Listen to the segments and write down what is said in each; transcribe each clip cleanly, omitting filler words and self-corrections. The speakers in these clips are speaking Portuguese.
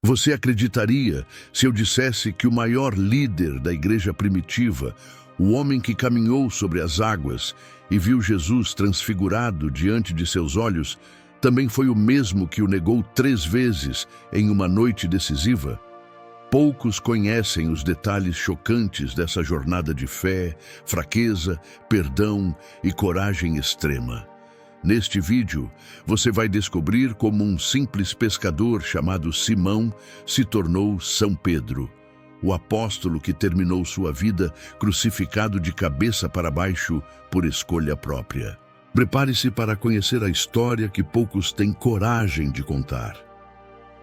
Você acreditaria se eu dissesse que o maior líder da igreja primitiva, o homem que caminhou sobre as águas e viu Jesus transfigurado diante de seus olhos, também foi o mesmo que o negou 3 vezes em uma noite decisiva? Poucos conhecem os detalhes chocantes dessa jornada de fé, fraqueza, perdão e coragem extrema. Neste vídeo, você vai descobrir como um simples pescador chamado Simão se tornou São Pedro, o apóstolo que terminou sua vida crucificado de cabeça para baixo por escolha própria. Prepare-se para conhecer a história que poucos têm coragem de contar.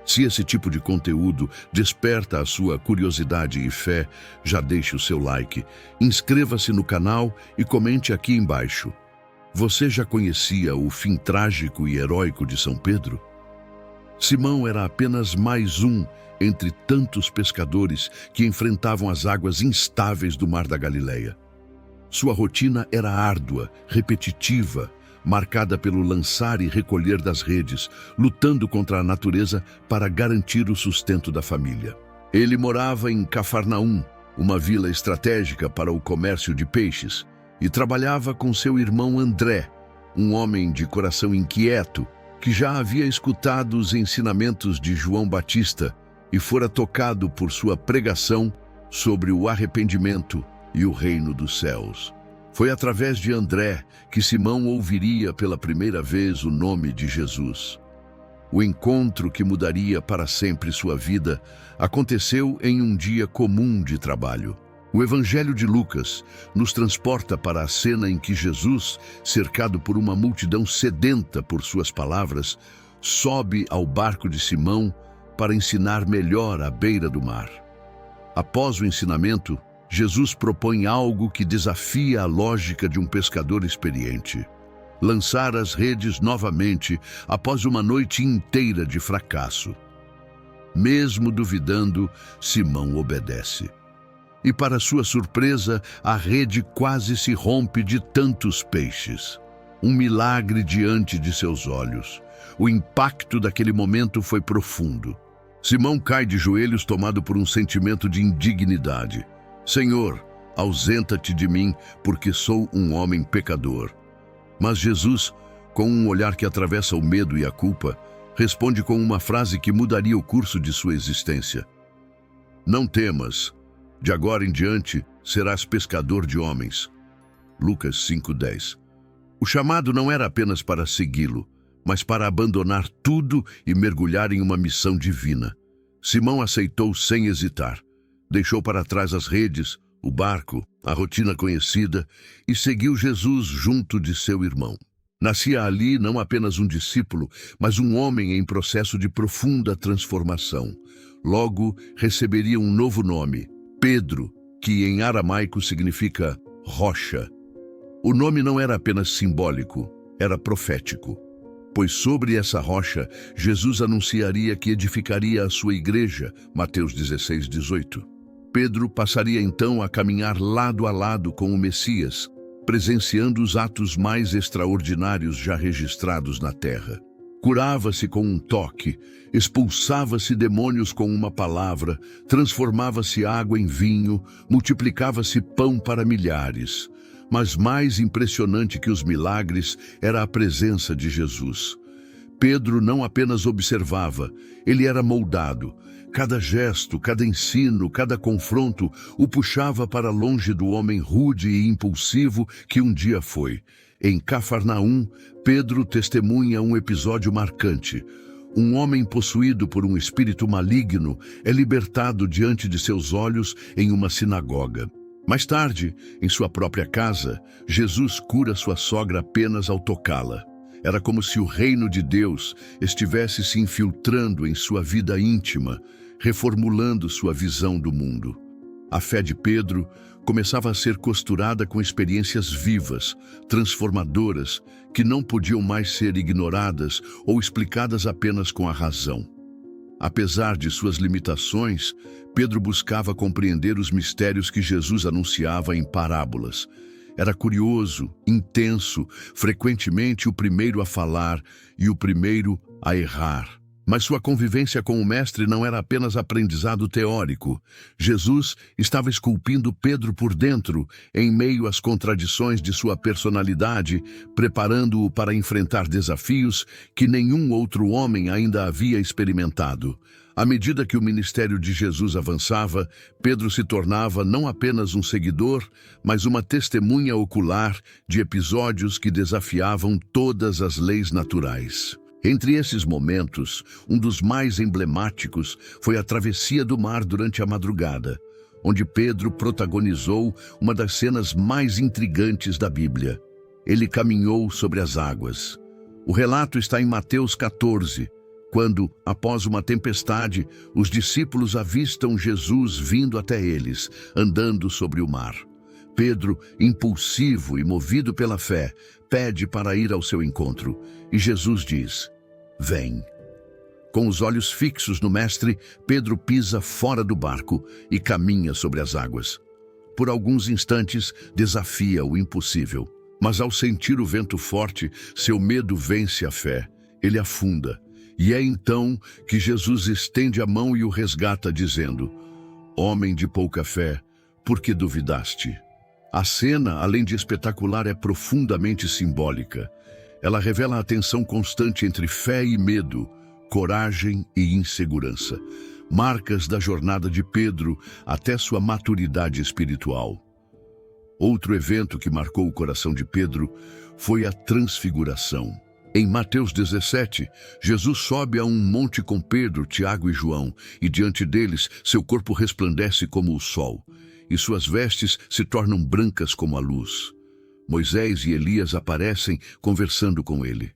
Se esse tipo de conteúdo desperta a sua curiosidade e fé, já deixe o seu like, inscreva-se no canal e comente aqui embaixo. Você já conhecia o fim trágico e heróico de São Pedro? Simão era apenas mais um entre tantos pescadores que enfrentavam as águas instáveis do Mar da Galileia. Sua rotina era árdua, repetitiva, marcada pelo lançar e recolher das redes, lutando contra a natureza para garantir o sustento da família. Ele morava em Cafarnaum, uma vila estratégica para o comércio de peixes, e trabalhava com seu irmão André, um homem de coração inquieto, que já havia escutado os ensinamentos de João Batista e fora tocado por sua pregação sobre o arrependimento e o reino dos céus. Foi através de André que Simão ouviria pela primeira vez o nome de Jesus. O encontro que mudaria para sempre sua vida aconteceu em um dia comum de trabalho. O Evangelho de Lucas nos transporta para a cena em que Jesus, cercado por uma multidão sedenta por suas palavras, sobe ao barco de Simão para ensinar melhor à beira do mar. Após o ensinamento, Jesus propõe algo que desafia a lógica de um pescador experiente: lançar as redes novamente após uma noite inteira de fracasso. Mesmo duvidando, Simão obedece. E para sua surpresa, a rede quase se rompe de tantos peixes. Um milagre diante de seus olhos. O impacto daquele momento foi profundo. Simão cai de joelhos tomado por um sentimento de indignidade. Senhor, ausenta-te de mim, porque sou um homem pecador. Mas Jesus, com um olhar que atravessa o medo e a culpa, responde com uma frase que mudaria o curso de sua existência. Não temas. De agora em diante, serás pescador de homens. Lucas 5:10. O chamado não era apenas para segui-lo, mas para abandonar tudo e mergulhar em uma missão divina. Simão aceitou sem hesitar. Deixou para trás as redes, o barco, a rotina conhecida e seguiu Jesus junto de seu irmão. Nascia ali não apenas um discípulo, mas um homem em processo de profunda transformação. Logo, receberia um novo nome, Pedro, que em aramaico significa rocha. O nome não era apenas simbólico, era profético, pois sobre essa rocha, Jesus anunciaria que edificaria a sua igreja, Mateus 16:18. Pedro passaria então a caminhar lado a lado com o Messias, presenciando os atos mais extraordinários já registrados na terra. Curava-se com um toque, expulsava-se demônios com uma palavra, transformava-se água em vinho, multiplicava-se pão para milhares. Mas mais impressionante que os milagres era a presença de Jesus. Pedro não apenas observava, ele era moldado. Cada gesto, cada ensino, cada confronto o puxava para longe do homem rude e impulsivo que um dia foi. Em Cafarnaum, Pedro testemunha um episódio marcante. Um homem possuído por um espírito maligno é libertado diante de seus olhos em uma sinagoga. Mais tarde, em sua própria casa, Jesus cura sua sogra apenas ao tocá-la. Era como se o reino de Deus estivesse se infiltrando em sua vida íntima, reformulando sua visão do mundo. A fé de Pedro começava a ser costurada com experiências vivas, transformadoras, que não podiam mais ser ignoradas ou explicadas apenas com a razão. Apesar de suas limitações, Pedro buscava compreender os mistérios que Jesus anunciava em parábolas. Era curioso, intenso, frequentemente o primeiro a falar e o primeiro a errar. Mas sua convivência com o Mestre não era apenas aprendizado teórico. Jesus estava esculpindo Pedro por dentro, em meio às contradições de sua personalidade, preparando-o para enfrentar desafios que nenhum outro homem ainda havia experimentado. À medida que o ministério de Jesus avançava, Pedro se tornava não apenas um seguidor, mas uma testemunha ocular de episódios que desafiavam todas as leis naturais. Entre esses momentos, um dos mais emblemáticos foi a travessia do mar durante a madrugada, onde Pedro protagonizou uma das cenas mais intrigantes da Bíblia. Ele caminhou sobre as águas. O relato está em Mateus 14, quando, após uma tempestade, os discípulos avistam Jesus vindo até eles, andando sobre o mar. Pedro, impulsivo e movido pela fé, pede para ir ao seu encontro, e Jesus diz: "Vem." Com os olhos fixos no Mestre, Pedro pisa fora do barco e caminha sobre as águas. Por alguns instantes, desafia o impossível. Mas ao sentir o vento forte, seu medo vence a fé. Ele afunda. E é então que Jesus estende a mão e o resgata, dizendo: "Homem de pouca fé, por que duvidaste?" A cena, além de espetacular, é profundamente simbólica. Ela revela a tensão constante entre fé e medo, coragem e insegurança, marcas da jornada de Pedro até sua maturidade espiritual. Outro evento que marcou o coração de Pedro foi a transfiguração. Em Mateus 17, Jesus sobe a um monte com Pedro, Tiago e João, e diante deles seu corpo resplandece como o sol, e suas vestes se tornam brancas como a luz. Moisés e Elias aparecem conversando com ele.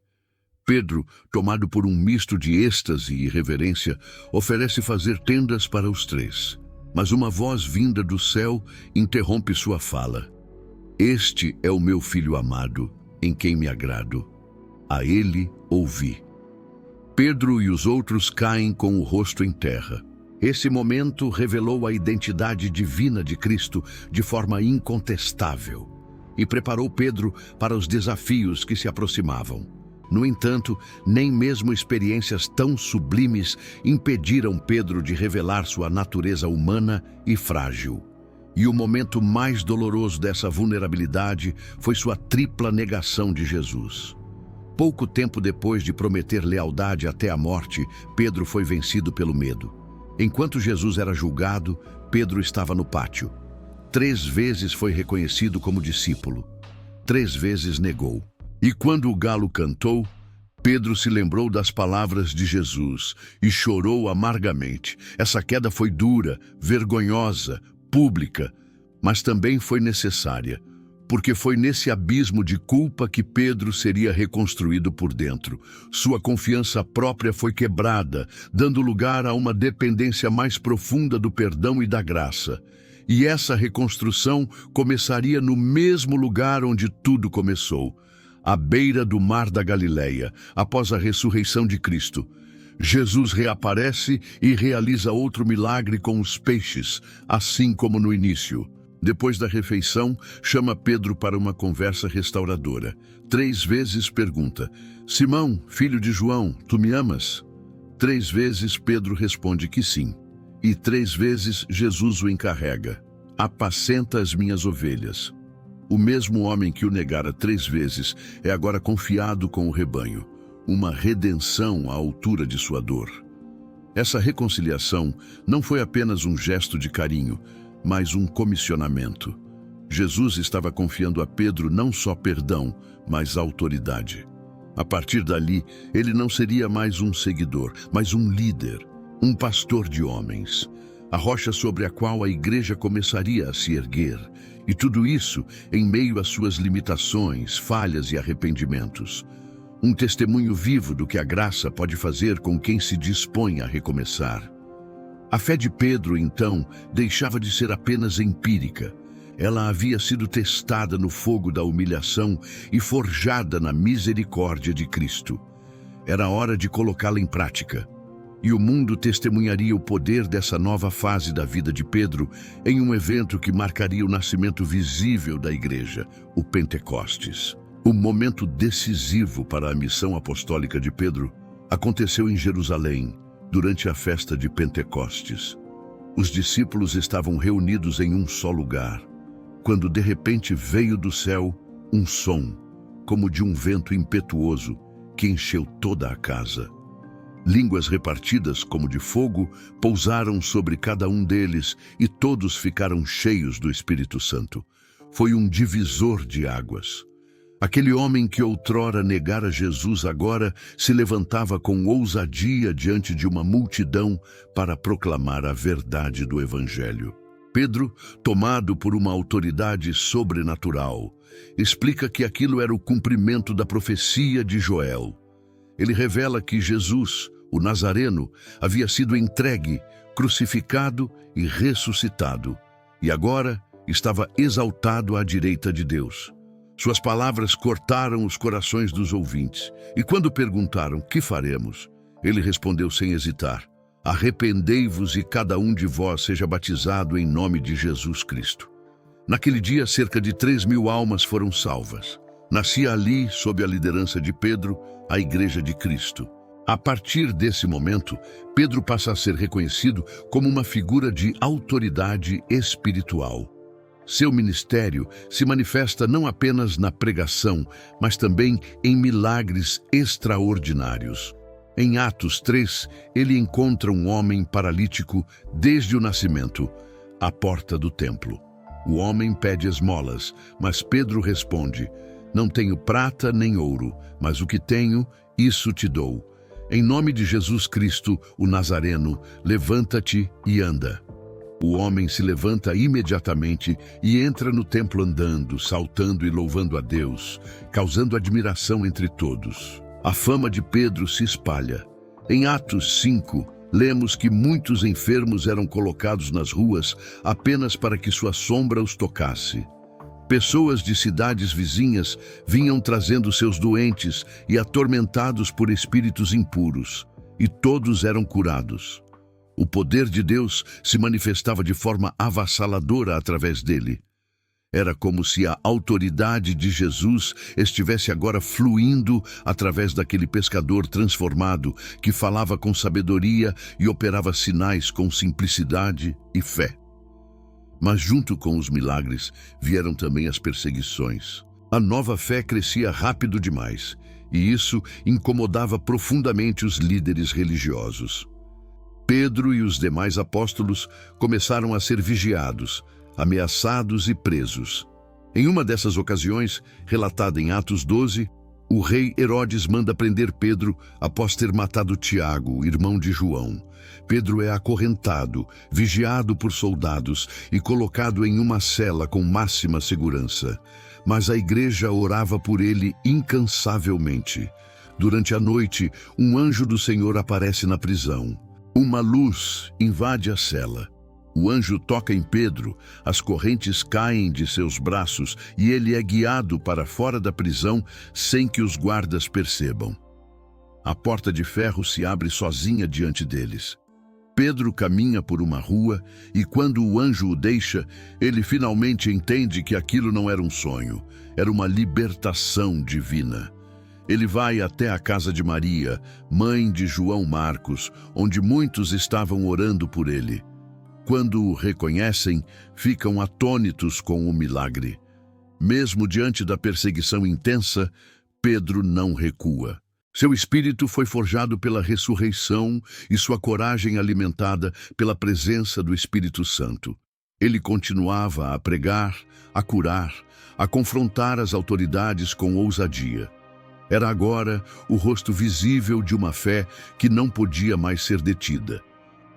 Pedro, tomado por um misto de êxtase e reverência, oferece fazer tendas para os três. Mas uma voz vinda do céu interrompe sua fala. "Este é o meu filho amado, em quem me agrado. A ele ouvi." Pedro e os outros caem com o rosto em terra. Esse momento revelou a identidade divina de Cristo de forma incontestável e preparou Pedro para os desafios que se aproximavam. No entanto, nem mesmo experiências tão sublimes impediram Pedro de revelar sua natureza humana e frágil. E o momento mais doloroso dessa vulnerabilidade foi sua tripla negação de Jesus. Pouco tempo depois de prometer lealdade até a morte, Pedro foi vencido pelo medo. Enquanto Jesus era julgado, Pedro estava no pátio. 3 vezes foi reconhecido como discípulo. 3 vezes negou. E quando o galo cantou, Pedro se lembrou das palavras de Jesus e chorou amargamente. Essa queda foi dura, vergonhosa, pública, mas também foi necessária, porque foi nesse abismo de culpa que Pedro seria reconstruído por dentro. Sua confiança própria foi quebrada, dando lugar a uma dependência mais profunda do perdão e da graça. E essa reconstrução começaria no mesmo lugar onde tudo começou, à beira do mar da Galileia, após a ressurreição de Cristo. Jesus reaparece e realiza outro milagre com os peixes, assim como no início. Depois da refeição, chama Pedro para uma conversa restauradora. 3 vezes pergunta: "Simão, filho de João, tu me amas?" 3 vezes Pedro responde que sim. E 3 vezes Jesus o encarrega: "Apacenta as minhas ovelhas." O mesmo homem que o negara 3 vezes é agora confiado com o rebanho, uma redenção à altura de sua dor. Essa reconciliação não foi apenas um gesto de carinho, mas um comissionamento. Jesus estava confiando a Pedro não só perdão, mas autoridade. A partir dali, ele não seria mais um seguidor, mas um líder, um pastor de homens, a rocha sobre a qual a igreja começaria a se erguer, e tudo isso em meio às suas limitações, falhas e arrependimentos. Um testemunho vivo do que a graça pode fazer com quem se dispõe a recomeçar. A fé de Pedro, então, deixava de ser apenas empírica. Ela havia sido testada no fogo da humilhação e forjada na misericórdia de Cristo. Era hora de colocá-la em prática. E o mundo testemunharia o poder dessa nova fase da vida de Pedro em um evento que marcaria o nascimento visível da igreja, o Pentecostes. O momento decisivo para a missão apostólica de Pedro Aconteceu em Jerusalém, durante a festa de Pentecostes. Os discípulos estavam reunidos em um só lugar, quando de repente veio do céu um som, como de um vento impetuoso, que encheu toda a casa. Línguas repartidas como de fogo pousaram sobre cada um deles e todos ficaram cheios do Espírito Santo. Foi um divisor de águas. Aquele homem que outrora negara Jesus agora se levantava com ousadia diante de uma multidão para proclamar a verdade do Evangelho. Pedro, tomado por uma autoridade sobrenatural, explica que aquilo era o cumprimento da profecia de Joel. Ele revela que Jesus, o Nazareno, havia sido entregue, crucificado e ressuscitado, e agora estava exaltado à direita de Deus. Suas palavras cortaram os corações dos ouvintes, e quando perguntaram: "Que faremos?", ele respondeu sem hesitar: "Arrependei-vos e cada um de vós seja batizado em nome de Jesus Cristo." Naquele dia, cerca de 3.000 almas foram salvas. Nascia ali, sob a liderança de Pedro, a Igreja de Cristo. A partir desse momento, Pedro passa a ser reconhecido como uma figura de autoridade espiritual. Seu ministério se manifesta não apenas na pregação, mas também em milagres extraordinários. Em Atos 3, ele encontra um homem paralítico desde o nascimento, à porta do templo. O homem pede esmolas, mas Pedro responde: "Não tenho prata nem ouro, mas o que tenho, isso te dou. Em nome de Jesus Cristo, o Nazareno, levanta-te e anda." O homem se levanta imediatamente e entra no templo andando, saltando e louvando a Deus, causando admiração entre todos. A fama de Pedro se espalha. Em Atos 5, lemos que muitos enfermos eram colocados nas ruas apenas para que sua sombra os tocasse. Pessoas de cidades vizinhas vinham trazendo seus doentes e atormentados por espíritos impuros, e todos eram curados. O poder de Deus se manifestava de forma avassaladora através dele. Era como se a autoridade de Jesus estivesse agora fluindo através daquele pescador transformado que falava com sabedoria e operava sinais com simplicidade e fé. Mas junto com os milagres vieram também as perseguições. A nova fé crescia rápido demais, e isso incomodava profundamente os líderes religiosos. Pedro e os demais apóstolos começaram a ser vigiados, ameaçados e presos. Em uma dessas ocasiões, relatada em Atos 12, o rei Herodes manda prender Pedro após ter matado Tiago, irmão de João. Pedro é acorrentado, vigiado por soldados e colocado em uma cela com máxima segurança. Mas a igreja orava por ele incansavelmente. Durante a noite, um anjo do Senhor aparece na prisão. Uma luz invade a cela. O anjo toca em Pedro, as correntes caem de seus braços e ele é guiado para fora da prisão sem que os guardas percebam. A porta de ferro se abre sozinha diante deles. Pedro caminha por uma rua e quando o anjo o deixa, ele finalmente entende que aquilo não era um sonho, era uma libertação divina. Ele vai até a casa de Maria, mãe de João Marcos, onde muitos estavam orando por ele. Quando o reconhecem, ficam atônitos com o milagre. Mesmo diante da perseguição intensa, Pedro não recua. Seu espírito foi forjado pela ressurreição e sua coragem alimentada pela presença do Espírito Santo. Ele continuava a pregar, a curar, a confrontar as autoridades com ousadia. Era agora o rosto visível de uma fé que não podia mais ser detida.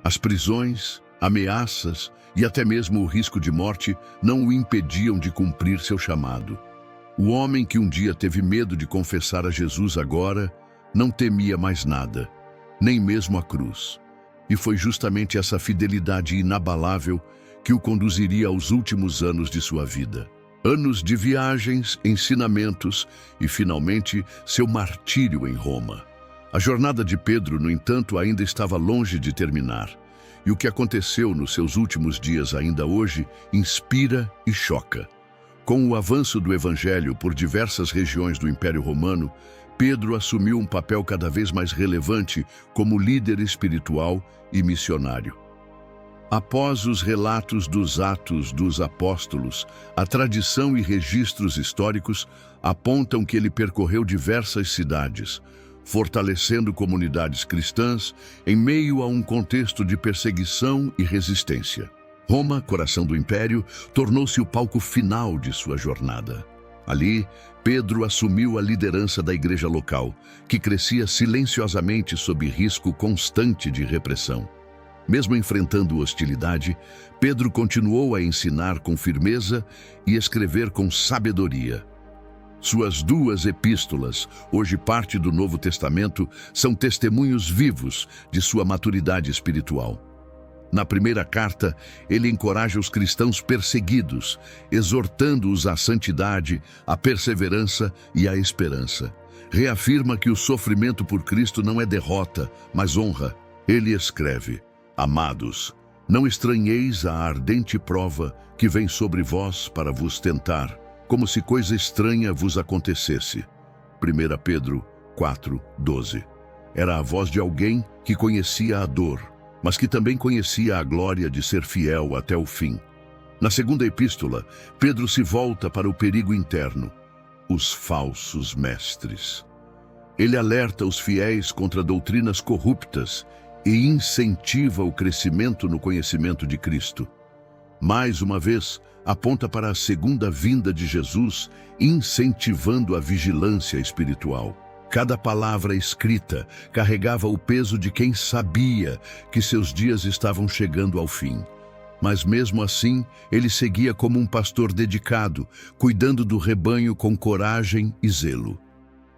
As prisões, ameaças e até mesmo o risco de morte não o impediam de cumprir seu chamado. O homem que um dia teve medo de confessar a Jesus agora não temia mais nada, nem mesmo a cruz. E foi justamente essa fidelidade inabalável que o conduziria aos últimos anos de sua vida. Anos de viagens, ensinamentos e, finalmente, seu martírio em Roma. A jornada de Pedro, no entanto, ainda estava longe de terminar. E o que aconteceu nos seus últimos dias ainda hoje inspira e choca. Com o avanço do Evangelho por diversas regiões do Império Romano, Pedro assumiu um papel cada vez mais relevante como líder espiritual e missionário. Após os relatos dos Atos dos Apóstolos, a tradição e registros históricos apontam que ele percorreu diversas cidades, fortalecendo comunidades cristãs em meio a um contexto de perseguição e resistência. Roma, coração do império, tornou-se o palco final de sua jornada. Ali, Pedro assumiu a liderança da igreja local, que crescia silenciosamente sob risco constante de repressão. Mesmo enfrentando hostilidade, Pedro continuou a ensinar com firmeza e escrever com sabedoria. Suas 2 epístolas, hoje parte do Novo Testamento, são testemunhos vivos de sua maturidade espiritual. Na primeira carta, ele encoraja os cristãos perseguidos, exortando-os à santidade, à perseverança e à esperança. Reafirma que o sofrimento por Cristo não é derrota, mas honra. Ele escreve: Amados, não estranheis a ardente prova que vem sobre vós para vos tentar, como se coisa estranha vos acontecesse. 1 Pedro 4:12. Era a voz de alguém que conhecia a dor, mas que também conhecia a glória de ser fiel até o fim. Na segunda epístola, Pedro se volta para o perigo interno, os falsos mestres. Ele alerta os fiéis contra doutrinas corruptas e incentiva o crescimento no conhecimento de Cristo. Mais uma vez, aponta para a segunda vinda de Jesus, incentivando a vigilância espiritual. Cada palavra escrita carregava o peso de quem sabia que seus dias estavam chegando ao fim. Mas mesmo assim, ele seguia como um pastor dedicado, cuidando do rebanho com coragem e zelo.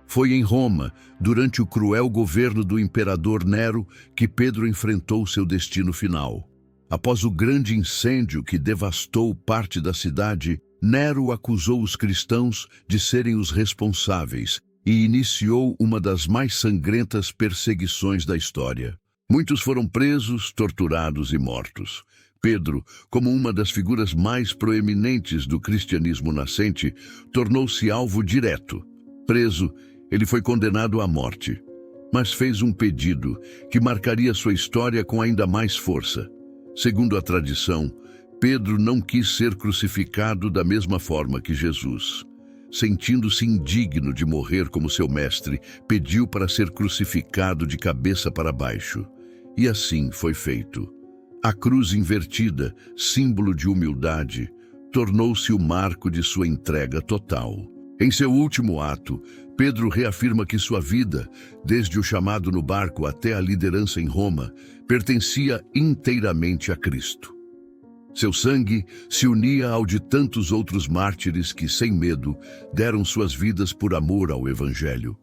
Foi em Roma, durante o cruel governo do imperador Nero, que Pedro enfrentou seu destino final. Após o grande incêndio que devastou parte da cidade, Nero acusou os cristãos de serem os responsáveis e iniciou uma das mais sangrentas perseguições da história. Muitos foram presos, torturados e mortos. Pedro, como uma das figuras mais proeminentes do cristianismo nascente, tornou-se alvo direto. Preso, ele foi condenado à morte, mas fez um pedido que marcaria sua história com ainda mais força. Segundo a tradição, Pedro não quis ser crucificado da mesma forma que Jesus. Sentindo-se indigno de morrer como seu mestre, pediu para ser crucificado de cabeça para baixo. E assim foi feito. A cruz invertida, símbolo de humildade, tornou-se o marco de sua entrega total. Em seu último ato, Pedro reafirma que sua vida, desde o chamado no barco até a liderança em Roma, pertencia inteiramente a Cristo. Seu sangue se unia ao de tantos outros mártires que, sem medo, deram suas vidas por amor ao Evangelho.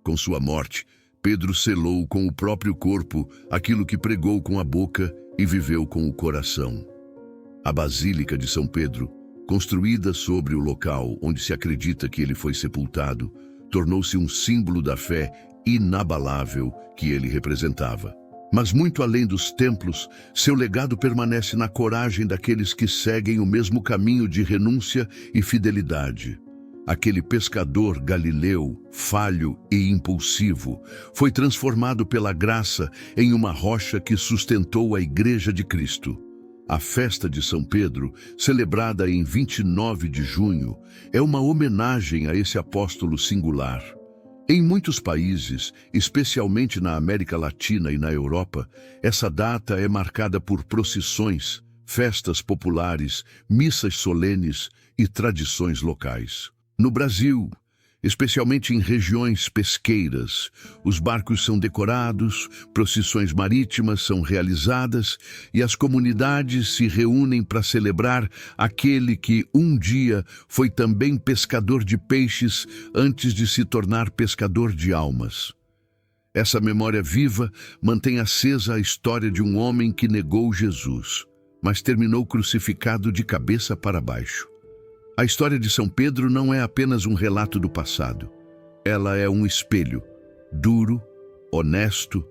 Com sua morte, Pedro selou com o próprio corpo aquilo que pregou com a boca e viveu com o coração. A Basílica de São Pedro, construída sobre o local onde se acredita que ele foi sepultado, tornou-se um símbolo da fé inabalável que ele representava. Mas muito além dos templos, seu legado permanece na coragem daqueles que seguem o mesmo caminho de renúncia e fidelidade. Aquele pescador galileu, falho e impulsivo, foi transformado pela graça em uma rocha que sustentou a Igreja de Cristo. A festa de São Pedro, celebrada em 29 de junho, é uma homenagem a esse apóstolo singular. Em muitos países, especialmente na América Latina e na Europa, essa data é marcada por procissões, festas populares, missas solenes e tradições locais. No Brasil, especialmente em regiões pesqueiras, os barcos são decorados, procissões marítimas são realizadas e as comunidades se reúnem para celebrar aquele que um dia foi também pescador de peixes antes de se tornar pescador de almas. Essa memória viva mantém acesa a história de um homem que negou Jesus, mas terminou crucificado de cabeça para baixo. A história de São Pedro não é apenas um relato do passado. Ela é um espelho, duro, honesto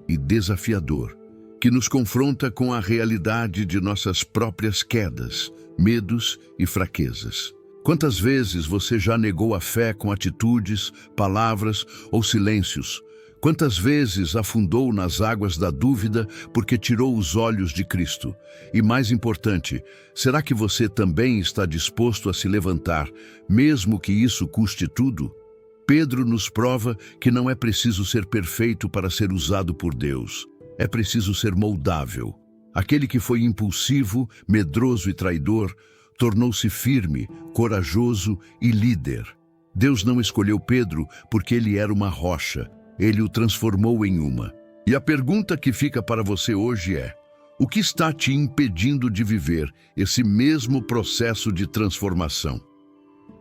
e desafiador, que nos confronta com a realidade de nossas próprias quedas, medos e fraquezas. Quantas vezes você já negou a fé com atitudes, palavras ou silêncios? Quantas vezes afundou nas águas da dúvida porque tirou os olhos de Cristo? E mais importante, será que você também está disposto a se levantar, mesmo que isso custe tudo? Pedro nos prova que não é preciso ser perfeito para ser usado por Deus. É preciso ser moldável. Aquele que foi impulsivo, medroso e traidor, tornou-se firme, corajoso e líder. Deus não escolheu Pedro porque ele era uma rocha. Ele o transformou em uma. E a pergunta que fica para você hoje é: o que está te impedindo de viver esse mesmo processo de transformação?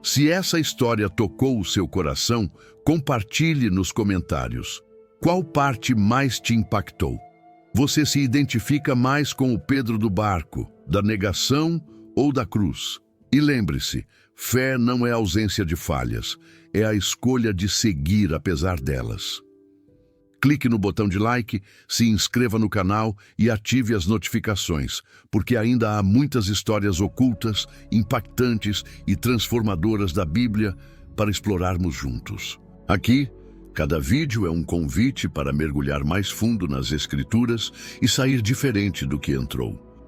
Se essa história tocou o seu coração, compartilhe nos comentários. Qual parte mais te impactou? Você se identifica mais com o Pedro do barco, da negação ou da cruz? E lembre-se, fé não é ausência de falhas, é a escolha de seguir apesar delas. Clique no botão de like, se inscreva no canal e ative as notificações, porque ainda há muitas histórias ocultas, impactantes e transformadoras da Bíblia para explorarmos juntos. Aqui, cada vídeo é um convite para mergulhar mais fundo nas Escrituras e sair diferente do que entrou.